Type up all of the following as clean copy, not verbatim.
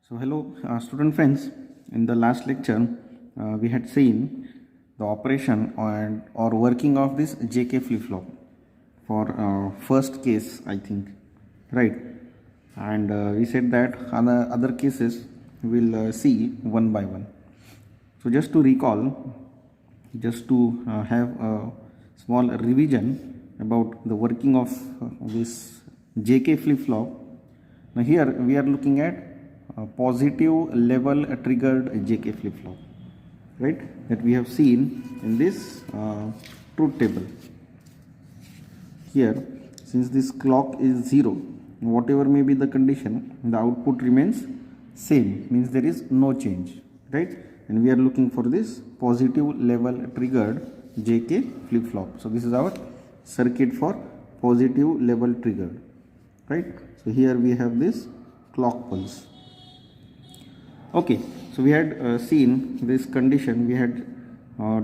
So hello student friends, in the last lecture we had seen the operation and or working of this JK flip-flop for first case I think, right? And we said that other cases we'll see one by one. So just to recall, just to have a small revision about the working of this JK flip-flop. Now here we are looking at positive level triggered JK flip-flop, right? That we have seen in this truth table. Here, since this clock is 0, whatever may be the condition, the output remains same, means there is no change, right? And we are looking for this positive level triggered JK flip-flop. So this is our circuit for positive level triggered, right? So here we have this clock pulse. Okay, so we had seen this condition, we had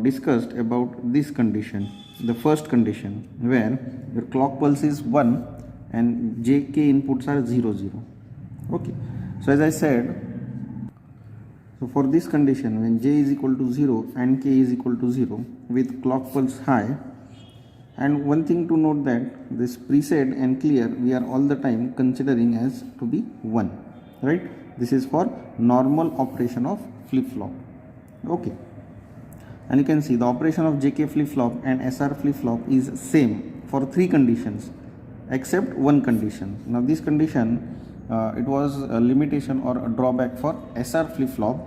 discussed about this condition, the first condition where your clock pulse is 1 and JK inputs are 0 0. Okay, so as I said, so for this condition when J is equal to 0 and K is equal to 0 with clock pulse high, and one thing to note that this preset and clear we are all the time considering as to be 1, right? This is for normal operation of flip-flop. Okay, and you can see the operation of JK flip-flop and SR flip-flop is same for 3 conditions except one condition. Now this condition it was a limitation or a drawback for SR flip-flop,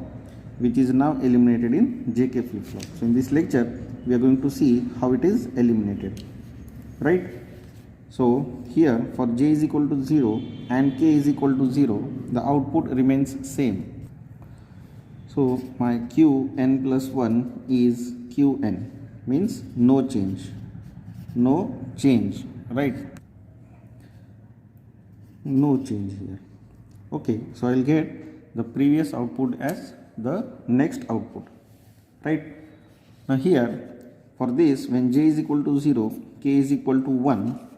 which is now eliminated in JK flip-flop. So in this lecture we are going to see how it is eliminated, right? So here for J is equal to 0 and K is equal to 0, the output remains same. So my Qn plus 1 is Qn, means no change, right? No change here. Okay, so I'll get the previous output as the next output, right? Now here for this, when J is equal to 0, K is equal to 1,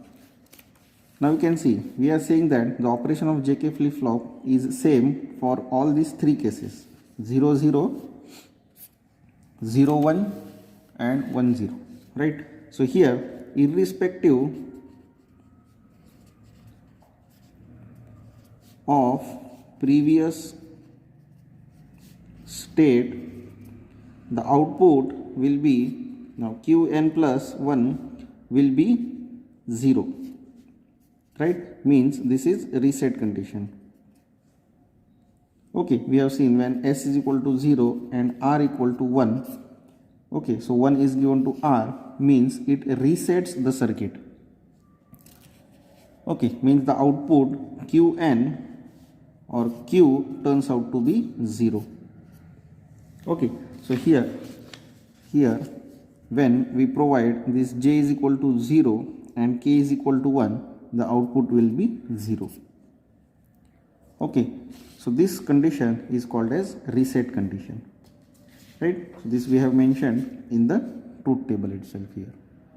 now you can see we are saying that the operation of JK flip-flop is same for all these 3 cases, 0 0, 0 1 and 1 0, right? So here irrespective of previous state, the output will be, now Qn plus 1 will be 0, right? Means this is reset condition. Okay, we have seen when S is equal to 0 and R equal to 1. Okay, so 1 is given to R, means it resets the circuit. Okay, means the output Qn or Q turns out to be 0. Okay, so here when we provide this J is equal to 0 and K is equal to 1, the output will be 0. Okay, so this condition is called as reset condition, right? So this we have mentioned in the truth table itself. Here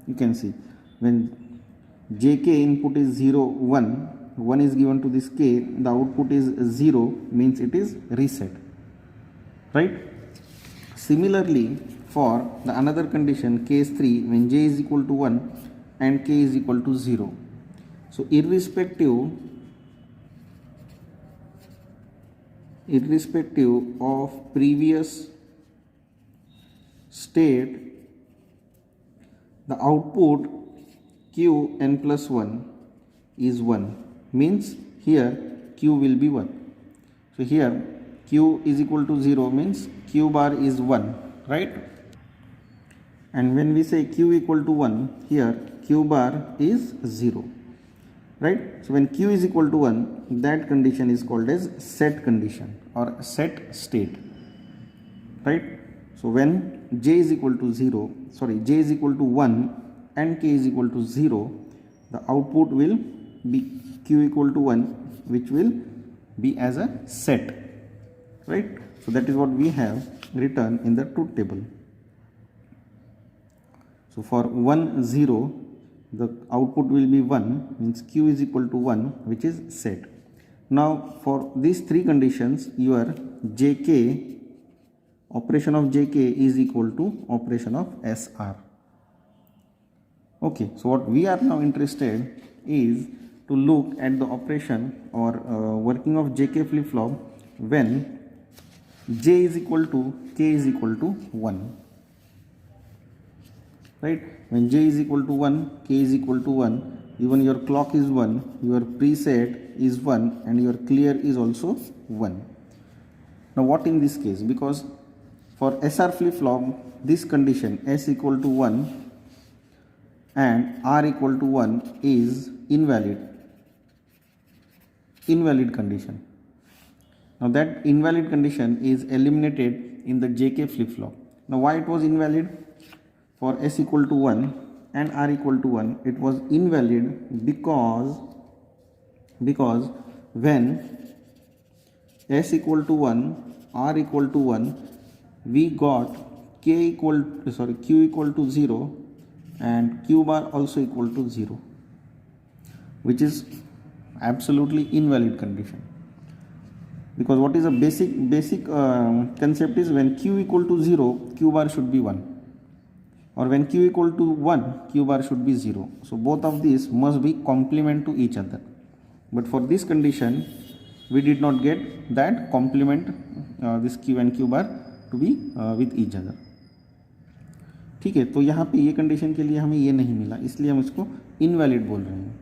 you can see when JK input is 0 1, 1 is given to this K, the output is 0, means it is reset, right? Similarly for the another condition case 3, when J is equal to 1 and K is equal to 0, so irrespective of previous state, the output Qn plus 1 is 1, means here Q will be 1. So here Q is equal to 0 means Q bar is 1, right? And when we say Q equal to 1, here Q bar is 0, right? So when Q is equal to 1, that condition is called as set condition or set state, right? So when J is equal to 1 and K is equal to 0, the output will be Q equal to 1, which will be as a set, right? So that is what we have written in the truth table. So for 1 0, the output will be 1, means Q is equal to 1, which is set. Now for these three conditions, your Jk, operation of Jk is equal to operation of Sr. Okay, so what we are now interested is to look at the operation or working of Jk flip-flop when J is equal to K is equal to 1. Right? When J is equal to 1, K is equal to 1, even your clock is 1, your preset is 1 and your clear is also 1. Now what in this case? Because for SR flip-flop, this condition S equal to 1 and R equal to 1 is invalid condition. Now that invalid condition is eliminated in the JK flip-flop. Now why it was invalid? For S equal to 1 and R equal to 1, it was invalid because when S equal to 1, R equal to 1, we got Q equal to 0 and Q bar also equal to 0, which is absolutely invalid condition. Because what is a basic concept is when Q equal to 0, Q bar should be 1. Or when Q equal to 1, Q bar should be 0. So both of these must be complement to each other. But for this condition, we did not get that complement, this Q and Q bar to be with each other. ठीक है, तो यहाँ पे ये condition के लिए हमें ये नहीं मिला, इसलिए हम इसको इनवैलिड बोल रहे हैं,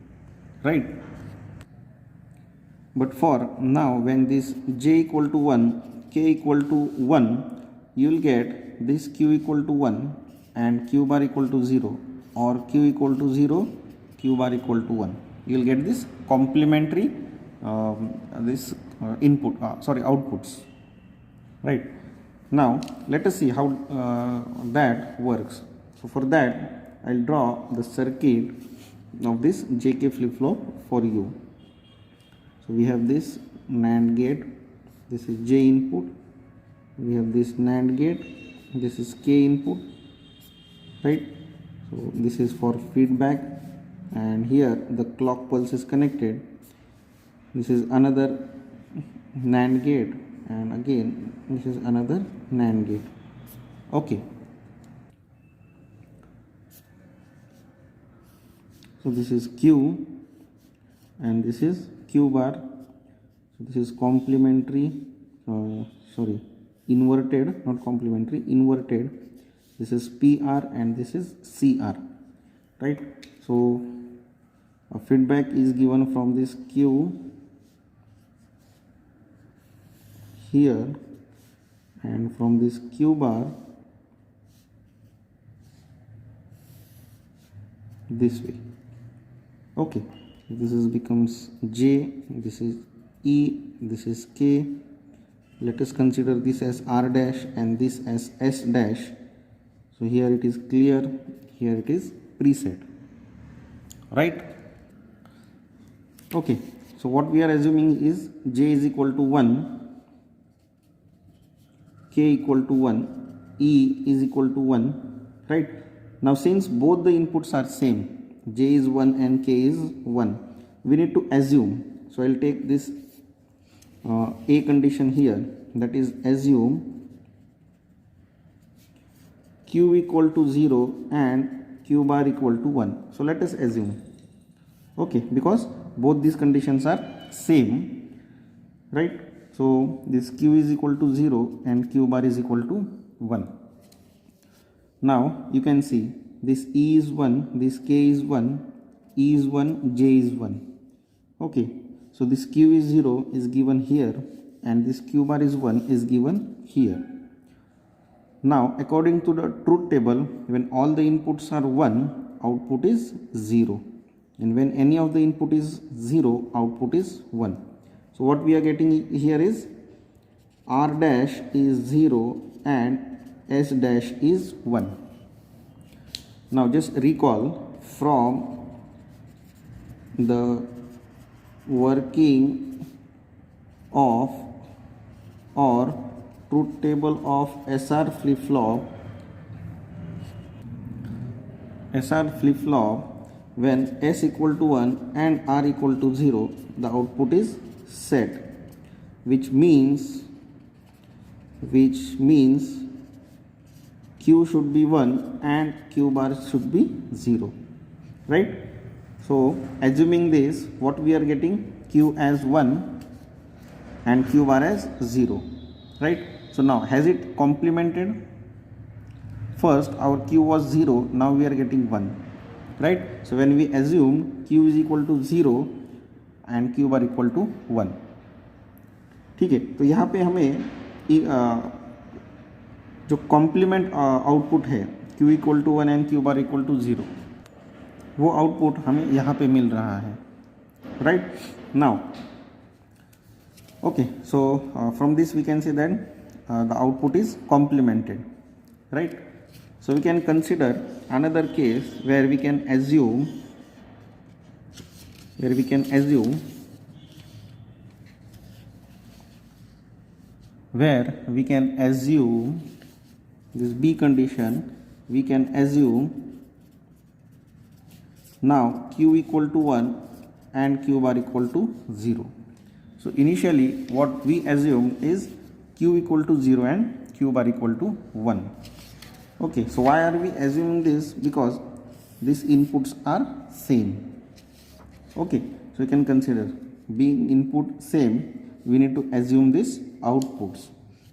right. But for now, when this J equal to 1, K equal to 1, you will get this Q equal to 1 and Q bar equal to 0, or Q equal to 0, Q bar equal to 1. You will get this complementary outputs, right. Now let us see how that works. So for that, I'll draw the circuit of this JK flip-flop for you. So we have this NAND gate, this is J input, we have this NAND gate, this is K input, right. So this is for feedback, and here the clock pulse is connected. This is another NAND gate, and again this is another NAND gate. Okay, so this is Q and this is Q bar. So this is complementary, inverted, not complementary, inverted. This is PR and this is CR, right. So a feedback is given from this Q here, and from this Q bar this way. Okay, this is becomes J, this is E, this is K. Let us consider this as R dash and this as S dash. So here it is clear, here it is preset, right. Okay, so what we are assuming is J is equal to 1, K equal to 1, E is equal to 1, right. Now since both the inputs are same, J is 1 and K is 1, we need to assume. So I'll take this A condition here, that is assume Q equal to 0 and Q bar equal to 1. So let us assume, okay, because both these conditions are same, right. So this Q is equal to 0 and Q bar is equal to 1. Now you can see this E is 1, this K is 1, E is 1, J is 1. Okay, so this Q is 0 is given here and this Q bar is 1 is given here. Now according to the truth table, when all the inputs are 1, output is 0, and when any of the input is 0, output is 1. So what we are getting here is R dash is 0 and S dash is 1. Now just recall from the working of or truth table of SR flip-flop, when S equal to 1 and R equal to 0, the output is set, which means q should be 1 and q bar should be 0, right? So assuming this, what we are getting, q as 1 and q bar as 0, right? So now has it complemented? First our q was 0, now we are getting 1, right? So when we assume q is equal to 0 and q bar equal to 1, ठीक है, तो यहाँ पे हमें जो complement output है q equal to 1 and q bar equal to 0, वो output हमें यहाँ पे मिल रहा है, right? Now okay, so from this we can say that the output is complemented, right? So we can consider another case where we can assume this B condition. We can assume now q equal to 1 and q bar equal to 0. So initially what we assume is q equal to 0 and q bar equal to 1. Okay, so why are we assuming this? Because these inputs are same. Okay, so you can consider being input same, we need to assume this outputs.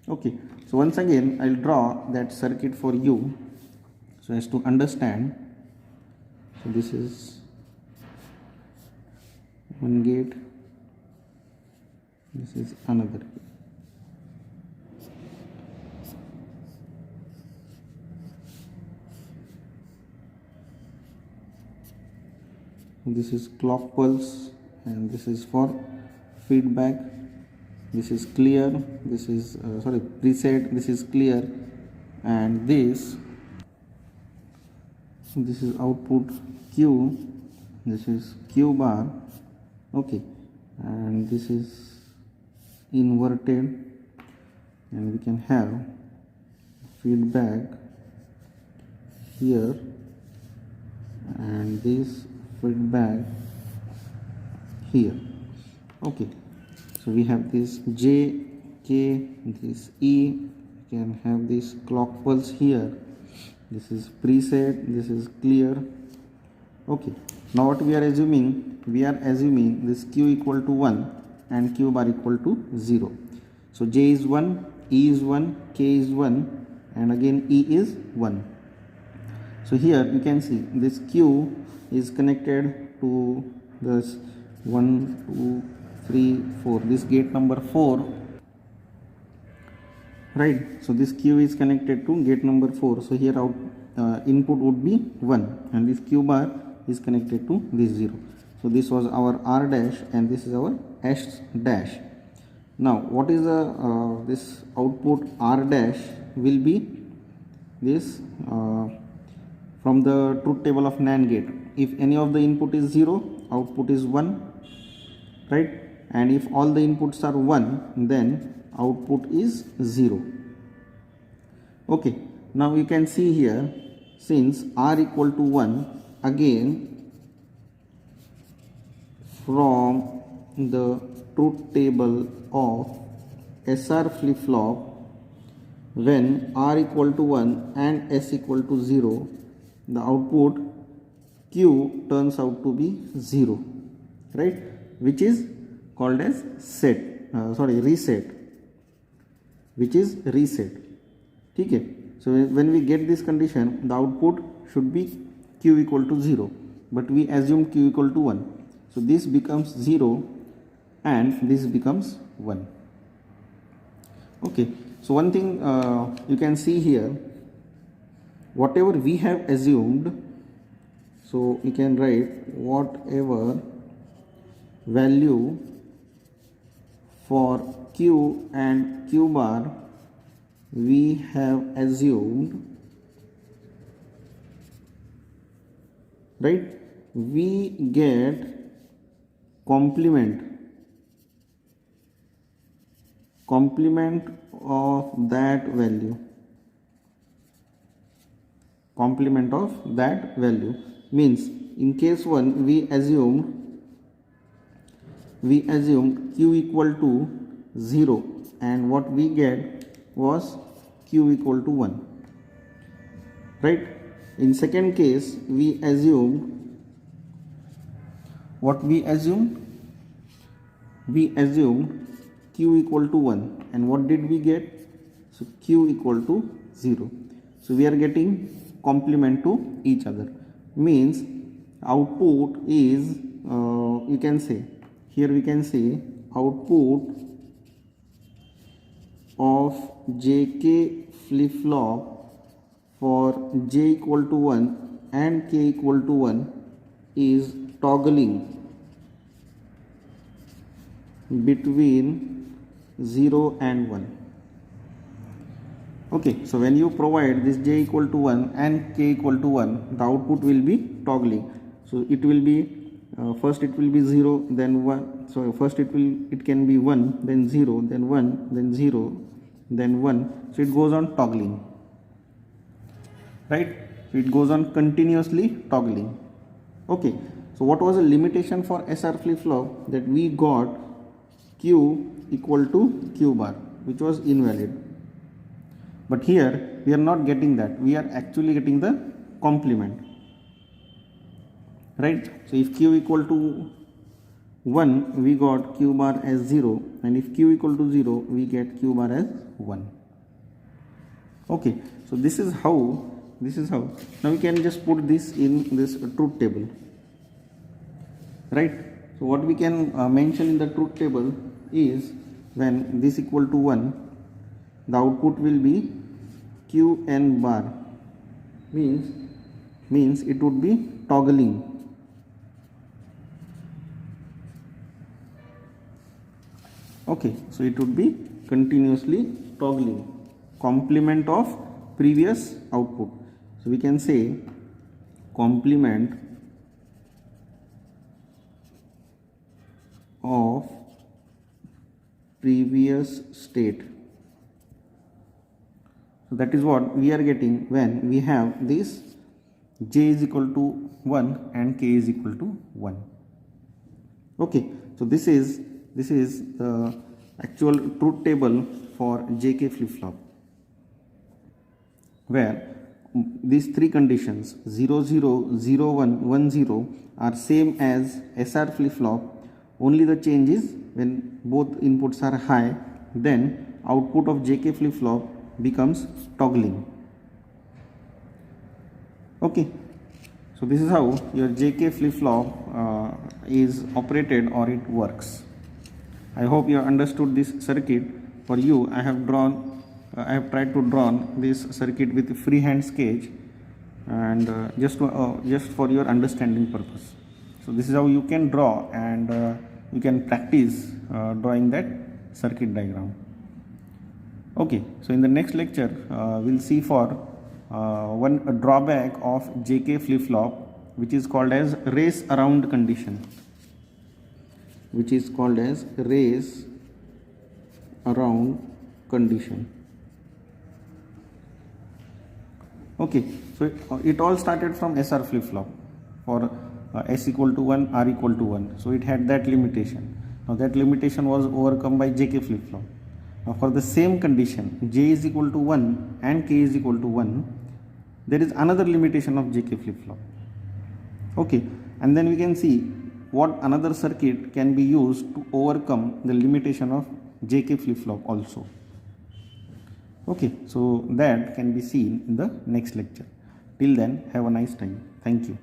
Okay, so once again I'll draw that circuit for you so as to understand. So this is one gate, this is another gate. This is clock pulse and this is for feedback. This is clear, this is preset, this is clear, and this is output q, this is q bar. Okay, and this is inverted, and we can have feedback here and this feedback here. Okay, so we have this J, K, this E, we can have this clock pulse here, this is preset, this is clear. Okay, now what we are assuming? We are assuming this q equal to 1 and q bar equal to 0. So J is 1, E is 1, K is 1, and again E is 1. So here you can see this q is connected to this 1, 2, 3, 4, this gate number 4, right? So this q is connected to gate number 4. So here out input would be 1 and this q bar is connected to this 0. So this was our r dash and this is our s dash. Now what is the this output r dash will be this from the truth table of NAND gate. If any of the input is 0, output is 1, right? And if all the inputs are 1, then output is 0. Okay, now you can see here, since r equal to 1, again from the truth table of SR flip-flop, when r equal to 1 and s equal to 0, the output q turns out to be 0, right? Which is called as reset, which is reset. Okay, so when we get this condition, the output should be q equal to 0, but we assume q equal to 1. So this becomes 0 and this becomes 1. Okay, so one thing you can see here, whatever we have assumed, so we can write whatever value for q and q bar we have assumed, right? We get complement of that value. Complement of that value means in case 1 we assumed we assumed q equal to 0 and what we get was q equal to 1, right? In second case we assumed q equal to 1 and what did we get? So q equal to 0. So we are getting complement to each other, means output is you can say, here we can say output of JK flip-flop for j equal to 1 and k equal to 1 is toggling between 0 and 1. Okay, so when you provide this j equal to 1 and k equal to 1, the output will be toggling. So it will be first it will be 0, then 1. So first it can be 1, then 0, then 1, then 0, then 1. So it goes on toggling, right? So it goes on continuously toggling. Okay, so what was the limitation for SR flip-flop? That we got q equal to q bar, which was invalid. But here we are not getting that, we are actually getting the complement, right? So if q equal to 1, we got q bar as 0, and if q equal to 0, we get q bar as 1. Okay, so this is how now we can just put this in this truth table, right? So what we can mention in the truth table is, when this equal to 1, the output will be qn bar, means it would be toggling. Okay, so it would be continuously toggling, complement of previous output. So we can say complement of previous state. So that is what we are getting when we have this j is equal to 1 and k is equal to 1. Okay, so this is the actual truth table for JK flip-flop, where these three conditions 0 0 0 1 1 0 are same as SR flip-flop. Only the change is when both inputs are high, then output of JK flip-flop becomes toggling. Okay, so this is how your JK flip-flop is operated, or it works. I hope you have understood this circuit. For you, I have tried to draw this circuit with freehand sketch, and just for your understanding purpose. So this is how you can draw, and you can practice drawing that circuit diagram. Okay, so in the next lecture we'll see for one drawback of JK flip-flop, which is called as race around condition. Okay, so it all started from SR flip-flop for S equal to 1, R equal to 1. So it had that limitation. Now that limitation was overcome by JK flip-flop. Now for the same condition, j is equal to 1 and k is equal to 1, there is another limitation of JK flip-flop. Okay, and then we can see what another circuit can be used to overcome the limitation of JK flip-flop also. Okay, so that can be seen in the next lecture. Till then, have a nice time. Thank you.